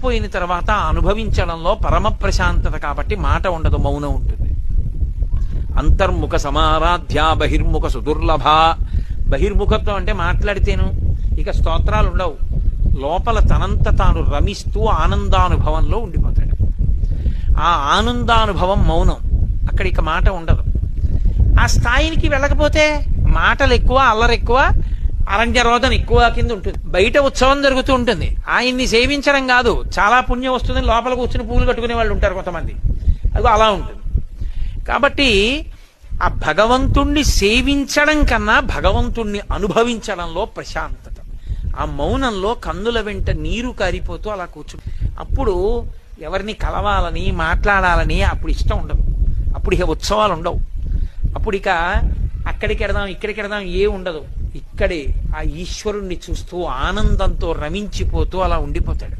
వచ్చిపోయిన తర్వాత అనుభవించడంలో పరమ ప్రశాంతత కాబట్టి మాట ఉండదు, మౌనం ఉంటుంది. అంతర్ముఖ సమారాధ్య బహిర్ముఖ సుదుర్లభ. బహిర్ముఖత్వం అంటే మాట్లాడితేను ఇక స్తోత్రాలు ఉండవు, లోపల తనంత తాను రమిస్తూ ఆనందానుభవంలో ఉండిపోతాడు. ఆ ఆనందానుభవం మౌనం, అక్కడ ఇక మాట ఉండదు. ఆ స్థాయికి వెళ్ళకపోతే మాటలు ఎక్కువ, అల్లరి ఎక్కువ, అరంజరోధన ఎక్కువ కింద ఉంటుంది. బయట ఉత్సవం జరుగుతూ ఉంటుంది, ఆయన్ని సేవించడం కాదు, చాలా పుణ్యం వస్తుందని లోపల కూర్చుని పూలు కట్టుకునే వాళ్ళు ఉంటారు కొంతమంది, అది అలా ఉంటుంది. కాబట్టి ఆ భగవంతుణ్ణి సేవించడం కన్నా భగవంతుణ్ణి అనుభవించడంలో ప్రశాంతత. ఆ మౌనంలో కన్నుల వెంట నీరు కారిపోతూ అలా కూర్చుని, అప్పుడు ఎవరిని కలవాలని మాట్లాడాలని అప్పుడు ఇష్టం ఉండదు. అప్పుడు ఇక ఉత్సవాలు ఉండవు, అప్పుడు ఇక అక్కడికి వెడదాం ఇక్కడికి వెడదాం ఏ ఉండదు. ఇక్కడే ఆ ఈశ్వరుణ్ణి చూస్తూ ఆనందంతో రమించిపోతూ అలా ఉండిపోతాడు.